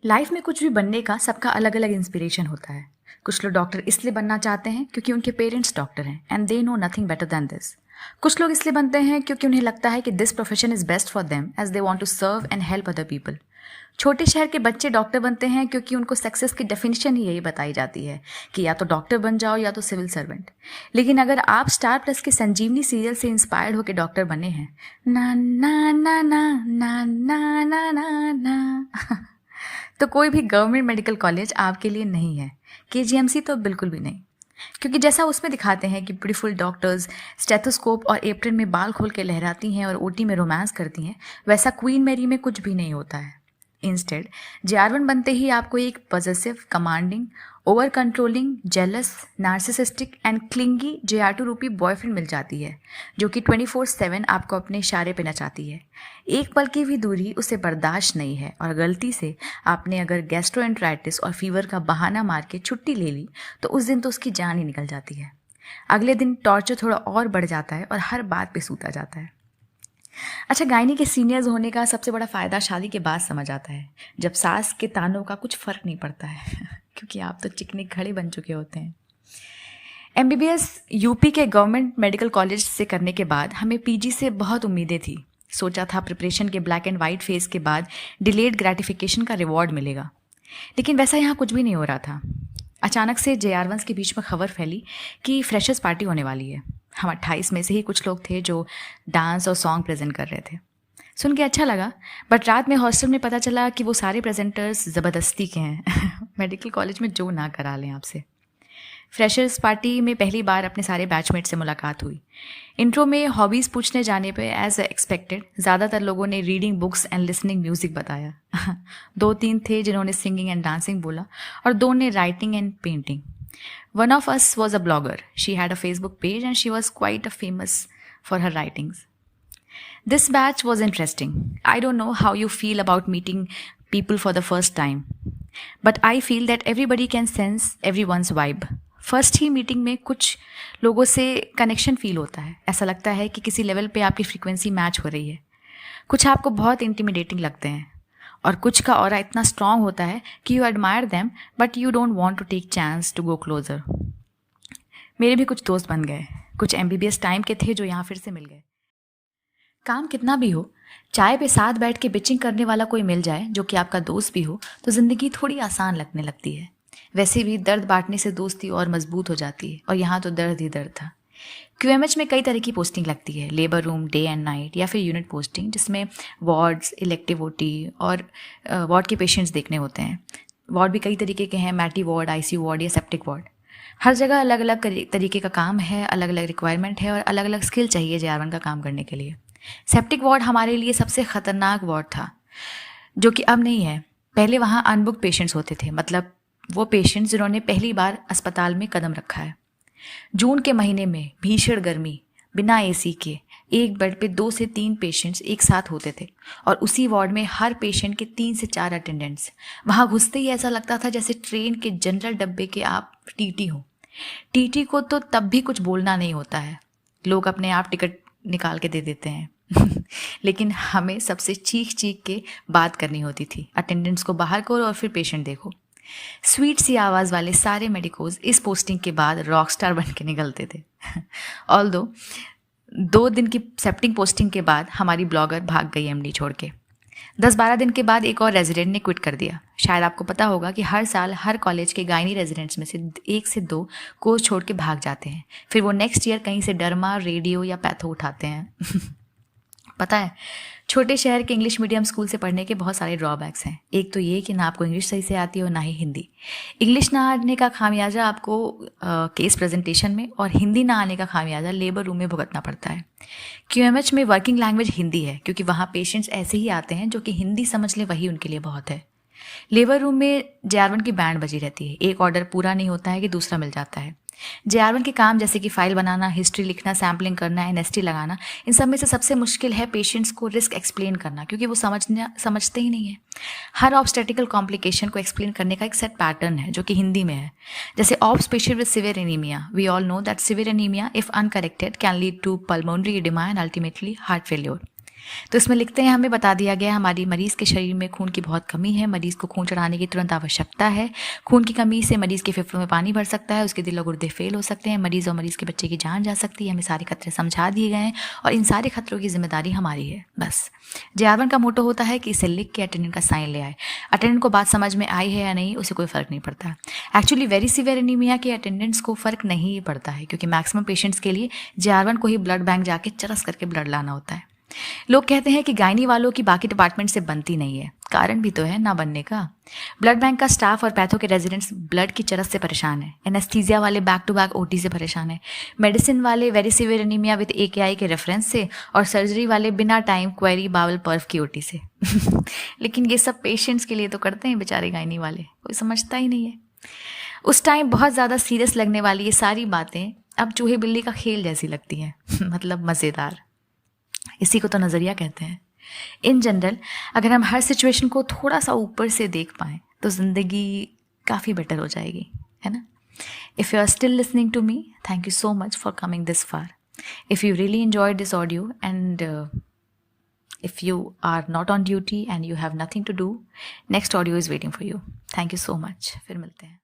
Life में कुछ भी बनने का सबका अलग अलग इंस्पिरेशन होता है। कुछ लोग डॉक्टर इसलिए बनना चाहते हैं क्योंकि उनके पेरेंट्स डॉक्टर हैं and they know nothing better than this. कुछ लोग इसलिए बनते हैं क्योंकि उन्हें लगता है कि this profession is best for them as they want to serve and help other people. छोटे शहर के बच्चे डॉक्टर बनते हैं क्योंकि उनको सक्सेस की डेफिनेशन ही यही बताई जाती है कि या तो डॉक्टर बन जाओ या तो सिविल सर्वेंट। लेकिन अगर आप स्टार प्लस के संजीवनी सीरियल से इंस्पायर्ड होकर डॉक्टर बने हैं, ना ना ना ना ना ना ना ना ना तो कोई भी गवर्नमेंट मेडिकल कॉलेज आपके लिए नहीं है। केजीएमसी तो बिल्कुल भी नहीं, क्योंकि जैसा उसमें दिखाते हैं कि ब्यूटीफुल डॉक्टर्स स्टेथोस्कोप और एप्रिन में बाल खोल के लहराती हैं और ओटी में रोमांस करती हैं, वैसा क्वीन मैरी में कुछ भी नहीं होता है। इंस्टेड JR1 बनते ही आपको एक possessive, commanding, over controlling, jealous, narcissistic and clingy JR2 रूपी बॉयफ्रेंड मिल जाती है, जो कि 24/7 आपको अपने इशारे पे नचाती है। एक पल की भी दूरी उसे बर्दाश्त नहीं है और गलती से आपने अगर गैस्ट्रोएंटराइटिस और फीवर का बहाना मार के छुट्टी ले ली तो उस दिन तो उसकी जान ही निकल जाती है। अगले दिन टॉर्चर थोड़ा और बढ़ जाता है और हर बात पे सूता जाता है। अच्छा, गायनी के सीनियर्स होने का सबसे बड़ा फ़ायदा शादी के बाद समझ आता है, जब सास के तानों का कुछ फ़र्क नहीं पड़ता है क्योंकि आप तो चिकने खड़े बन चुके होते हैं। MBBS यूपी के गवर्नमेंट मेडिकल कॉलेज से करने के बाद हमें PG से बहुत उम्मीदें थी। सोचा था प्रिपरेशन के ब्लैक एंड वाइट फेज के बाद डिलेड ग्रेटिफिकेशन का रिवॉर्ड मिलेगा, लेकिन वैसा यहाँ कुछ भी नहीं हो रहा था। अचानक से JR1 के बीच में खबर फैली कि फ्रेशर्स पार्टी होने वाली है। हम 28 में से ही कुछ लोग थे जो डांस और सॉन्ग प्रेजेंट कर रहे थे। सुन के अच्छा लगा, बट रात में हॉस्टल में पता चला कि वो सारे प्रेजेंटर्स ज़बरदस्ती के हैं मेडिकल कॉलेज में जो ना करा लें आपसे। फ्रेशर्स पार्टी में पहली बार अपने सारे बैचमेट से मुलाकात हुई। इंट्रो में हॉबीज़ पूछने जाने पे एज एक्सपेक्टेड ज़्यादातर लोगों ने reading books and listening music बताया 2-3 थे जिन्होंने सिंगिंग एंड डांसिंग बोला और 2 ने writing and painting. One of us was a blogger. She had a Facebook page and she was quite famous for her writings. This batch was interesting. I don't know how you feel about meeting people for the first time, but I feel that everybody can sense everyone's vibe. First he meeting में कुछ लोगों से connection feel होता है। ऐसा लगता है कि किसी लेवल पे आपकी फ्रीक्वेंसी मैच हो रही है। कुछ आपको बहुत इंटिमिडेटिंग लगते हैं और कुछ का ऑरा इतना स्ट्रांग होता है कि you admire them but you don't want to take chance to go closer. मेरे भी कुछ दोस्त बन गए, कुछ MBBS टाइम के थे जो यहाँ फिर से मिल गए। काम कितना भी हो, चाय पे साथ बैठ के बिचिंग करने वाला कोई मिल जाए जो कि आपका दोस्त भी हो तो ज़िंदगी थोड़ी आसान लगने लगती है। वैसे भी दर्द बांटने से दोस्ती और मजबूत हो जाती है और यहाँ तो दर्द ही दर्द था। QMH में कई तरह की पोस्टिंग लगती है, labour room, day and night या फिर यूनिट पोस्टिंग, जिसमें वार्ड्स, इलेक्टिव OT और वार्ड के पेशेंट्स देखने होते हैं। वार्ड भी कई तरीके के हैं, मैटी वार्ड, ICU वार्ड या सेप्टिक वार्ड। हर जगह अलग अलग तरीके का काम है, अलग अलग रिक्वायरमेंट है और अलग अलग स्किल चाहिए JR1 का काम करने के लिए। सेप्टिक वार्ड हमारे लिए सबसे ख़तरनाक वार्ड था, जो कि अब नहीं है। पहले वहाँ अनबुक पेशेंट्स होते थे, मतलब वो पेशेंट्स जिन्होंने पहली बार अस्पताल में कदम रखा है। जून के महीने में भीषण गर्मी, बिना AC के एक बेड पे 2 से 3 पेशेंट्स एक साथ होते थे और उसी वार्ड में हर पेशेंट के 3 से 4 अटेंडेंट्स। वहाँ घुसते ही ऐसा लगता था जैसे ट्रेन के जनरल डब्बे के आप TT हो। TT को तो तब भी कुछ बोलना नहीं होता है, लोग अपने आप टिकट निकाल के दे देते हैं लेकिन हमें सबसे चीख चीख के बात करनी होती थी। अटेंडेंट्स को बाहर करो और फिर पेशेंट देखो। स्वीट सी आवाज़ वाले सारे मेडिकोज इस पोस्टिंग के बाद रॉक स्टार बन के निकलते थे ऑल्दो 2 दिन की सेप्टिंग पोस्टिंग के बाद हमारी ब्लॉगर भाग गई MD छोड़ के। 10-12 दिन के बाद एक और रेजिडेंट ने क्विट कर दिया। शायद आपको पता होगा कि हर साल हर कॉलेज के गायनी रेजिडेंट्स में से 1 से 2 कोर्स छोड़ के भाग जाते हैं, फिर वो नेक्स्ट ईयर कहीं से डर्मा, रेडियो या पैथो उठाते हैं पता है, छोटे शहर के इंग्लिश मीडियम स्कूल से पढ़ने के बहुत सारे ड्रॉबैक्स हैं। एक तो ये कि ना आपको इंग्लिश सही से आती है और ना ही हिंदी। इंग्लिश ना आने का खामियाजा आपको केस प्रेजेंटेशन में और हिंदी ना आने का खामियाजा लेबर रूम में भुगतना पड़ता है। QMH में वर्किंग लैंग्वेज हिंदी है क्योंकि वहाँ पेशेंट्स ऐसे ही आते हैं जो कि हिंदी समझ ले, वही उनके लिए बहुत है। लेबर रूम में JR1 की बैंड बजी रहती है, एक ऑर्डर पूरा नहीं होता है कि दूसरा मिल जाता है। JR1 के काम जैसे कि फाइल बनाना, हिस्ट्री लिखना, सैम्पलिंग करना, NST लगाना, इन सब में से सबसे मुश्किल है पेशेंट्स को रिस्क एक्सप्लेन करना, क्योंकि वो समझते ही नहीं है। हर ऑब्स्टेटिकल कॉम्प्लिकेशन को एक्सप्लेन करने का एक सेट पैटर्न है जो कि हिंदी में है। जैसे obs patient with severe anaemia, we all know that severe anaemia if uncorrected can lead to pulmonary oedema and ultimately heart failure. तो इसमें लिखते हैं, हमें बता दिया गया हमारी मरीज़ के शरीर में खून की बहुत कमी है, मरीज़ को खून चढ़ाने की तुरंत आवश्यकता है। खून की कमी से मरीज़ के फेफड़ों में पानी भर सकता है, उसके दिल और गुर्दे फेल हो सकते हैं, मरीज़ और मरीज़ के बच्चे की जान जा सकती है। हमें सारे खतरे समझा दिए गए हैं और इन सारे खतरों की जिम्मेदारी हमारी है। बस JR1 का मोटो होता है कि इसे लिख के अटेंडेंट का साइन ले आए। अटेंडेंट को बात समझ में आई है या नहीं, उसे कोई फ़र्क नहीं पड़ता। एक्चुअली वेरी सीवियर एनीमिया के अटेंडेंट्स को फ़र्क नहीं पड़ता है, क्योंकि मैक्सिमम पेशेंट्स के लिए JR1 को ही ब्लड बैंक जाके चरस करके ब्लड लाना होता है। लोग कहते हैं कि गायनी वालों की बाकी डिपार्टमेंट से बनती नहीं है। कारण भी तो है ना बनने का। ब्लड बैंक का स्टाफ और पैथो के रेजिडेंट्स ब्लड की चरस से परेशान है। एनेस्थीसिया वाले बैक टू बैक OT से परेशान है। मेडिसिन वाले very severe anaemia with AKI के रेफरेंस से, और सर्जरी वाले बिना टाइम क्वेरी बावल पर्व की OT से। लेकिन ये सब पेशेंट्स के लिए तो करते हैं बेचारे गायनी वाले, कोई समझता ही नहीं है। उस टाइम बहुत ज़्यादा सीरियस लगने वाली ये सारी बातें अब चूहे बिल्ली का खेल जैसी लगती हैं। मतलब मज़ेदार। इसी को तो नज़रिया कहते हैं। इन जनरल अगर हम हर सिचुएशन को थोड़ा सा ऊपर से देख पाएँ तो ज़िंदगी काफ़ी बेटर हो जाएगी, है ना। If you are still listening to me, thank you so much for coming this far. If you really enjoyed this audio and if you are not on duty and you have nothing to do, next audio is waiting for you. Thank you so much. फिर मिलते हैं.